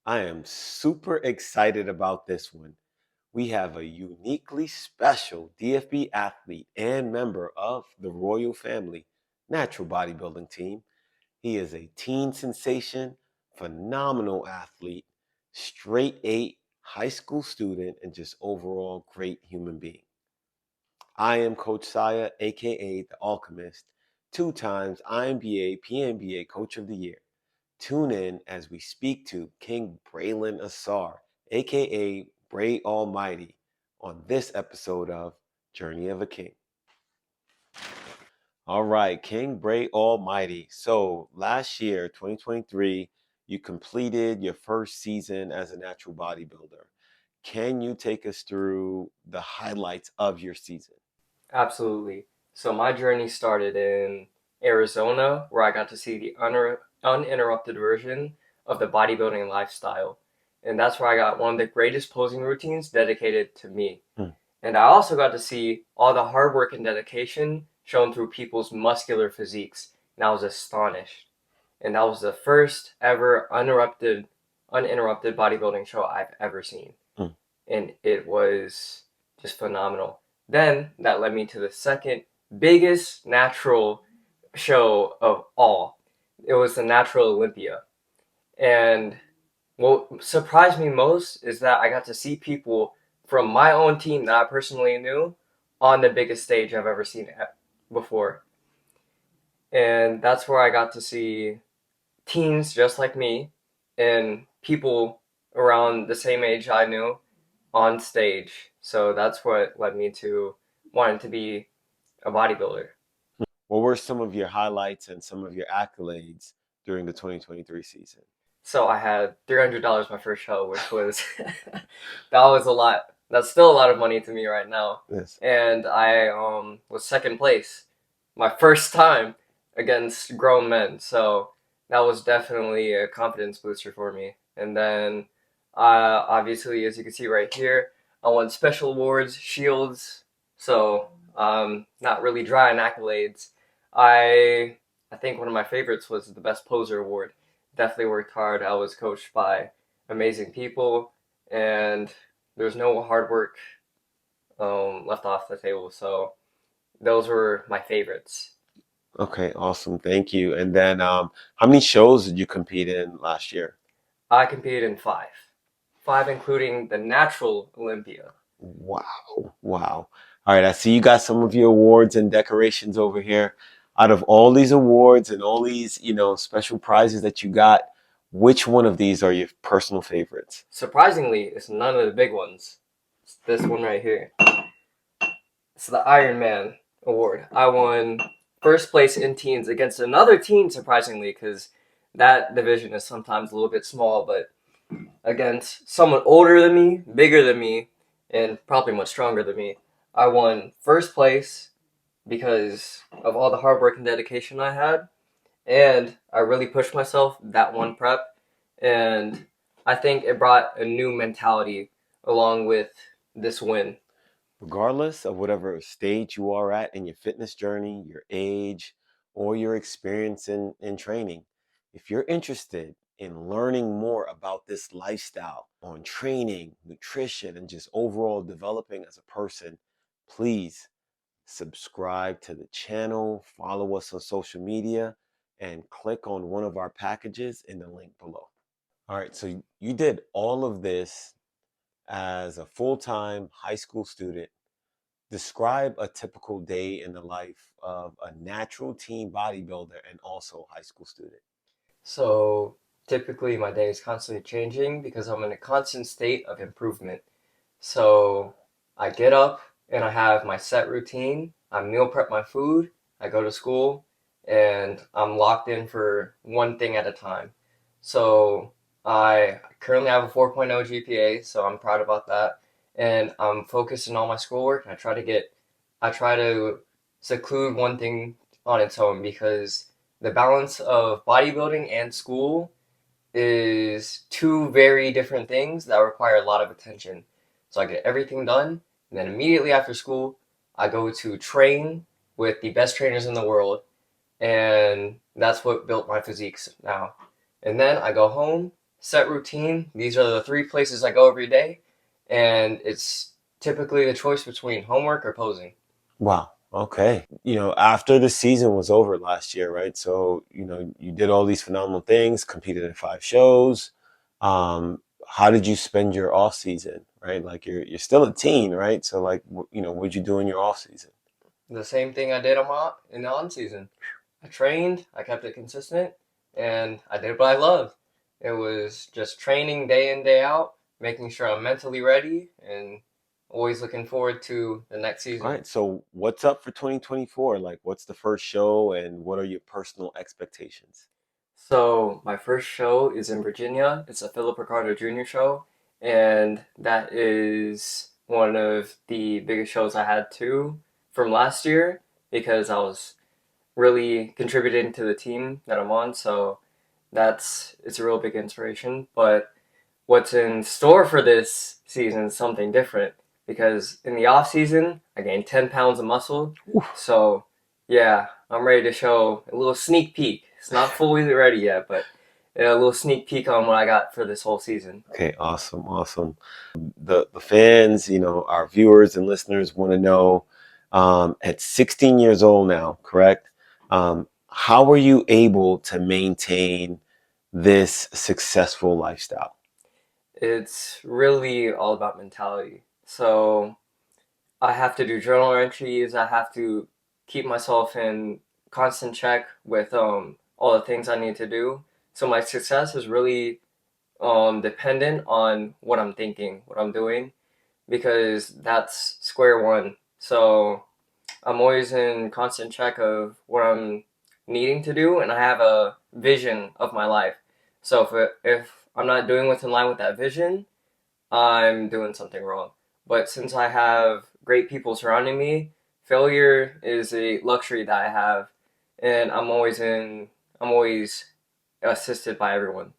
I am super excited about this one. We have a uniquely special DFB athlete and member of the royal family natural bodybuilding team. He is a teen sensation, phenomenal athlete, straight eight high school student, and just overall great human being. I am Coach Saya, aka The Alchemist, two times IMBA, PNBA Coach of the Year. Tune in as we speak to King Braylon Assar, aka Bray Almighty, on this episode of Journey of a King. All right, King Bray Almighty. So last year, 2023, you completed your first season as a natural bodybuilder. Can you take us through the highlights of your season? Absolutely. So my journey started in Arizona, where I got to see the uninterrupted version of the bodybuilding lifestyle. And that's where I got one of the greatest posing routines dedicated to me. Hmm. And I also got to see all the hard work and dedication shown through people's muscular physiques. And I was astonished. And that was the first ever uninterrupted bodybuilding show I've ever seen. Hmm. And it was just phenomenal. Then that led me to the second biggest natural show of all. It was the Natural Olympia. And what surprised me most is that I got to see people from my own team that I personally knew on the biggest stage I've ever seen before. And that's where I got to see teens just like me and people around the same age I knew on stage. So that's what led me to wanting to be a bodybuilder. What were some of your highlights and some of your accolades during the 2023 season? So I had $300 my first show, which was that was a lot. That's still a lot of money to me right now. Yes. And I was second place my first time against grown men. So that was definitely a confidence booster for me. And then obviously, as you can see right here, I won special awards, shields. So not really dry in accolades. I think one of my favorites was the best poser award. Definitely worked hard. I was coached by amazing people, and there's no hard work left off the table. So those were my favorites. Okay, awesome. Thank you. And then how many shows did you compete in last year? I competed in five including the Natural Olympia. Wow. Wow. All right, I see you got some of your awards and decorations over here. Out of all these awards and all these, special prizes that you got, which one of these are your personal favorites? Surprisingly, it's none of the big ones. It's this one right here. It's the Iron Man award. I won first place in teens against another teen, surprisingly, because that division is sometimes a little bit small, but against someone older than me, bigger than me, and probably much stronger than me, I won first place because of all the hard work and dedication I had, and I really pushed myself that one prep, and I think it brought a new mentality along with this win. Regardless of whatever stage you are at in your fitness journey, your age, or your experience in training, if you're interested in learning more about this lifestyle on training, nutrition, and just overall developing as a person, please subscribe to the channel, follow us on social media, and click on one of our packages in the link below. All right, so you did all of this as a full-time high school student. Describe a typical day in the life of a natural teen bodybuilder and also high school student. So typically my day is constantly changing because I'm in a constant state of improvement. So I get up and I have my set routine. I meal prep my food. I go to school and I'm locked in for one thing at a time. So I currently have a 4.0 GPA, so I'm proud about that. And I'm focused on all my schoolwork and I try to seclude one thing on its own because the balance of bodybuilding and school is two very different things that require a lot of attention. So I get everything done, and then immediately after school, I go to train with the best trainers in the world, and that's what built my physiques now. And then I go home set routine. These are the three places I go every day, and it's typically the choice between homework or posing. Wow. Okay. After the season was over last year, right? So, you did all these phenomenal things, competed in 5 shows. How did you spend your off season, right? Like you're still a teen, right? So like, what'd you do in your off season? The same thing I did in the on season. I trained, I kept it consistent, and I did what I loved. It was just training day in, day out, making sure I'm mentally ready, and always looking forward to the next All season. right. So what's up for 2024? Like, what's the first show and what are your personal expectations? So my first show is in Virginia. It's a Philip Ricardo Jr. show, and that is one of the biggest shows I had too from last year because I was really contributing to the team that I'm on. So it's a real big inspiration. But what's in store for this season is something different because in the off season I gained 10 pounds of muscle. So yeah, I'm ready to show a little sneak peek. It's not fully ready yet, but a little sneak peek on what I got for this whole season. Okay, awesome, awesome. The fans, our viewers and listeners want to know, at 16 years old now, correct? How were you able to maintain this successful lifestyle? It's really all about mentality. So I have to do journal entries. I have to keep myself in constant check with all the things I need to do. So my success is really dependent on what I'm thinking, what I'm doing, because that's square one. So I'm always in constant check of what I'm needing to do, and I have a vision of my life. So if I'm not doing what's in line with that vision, I'm doing something wrong. But since I have great people surrounding me, failure is a luxury that I have, and I'm always assisted by everyone.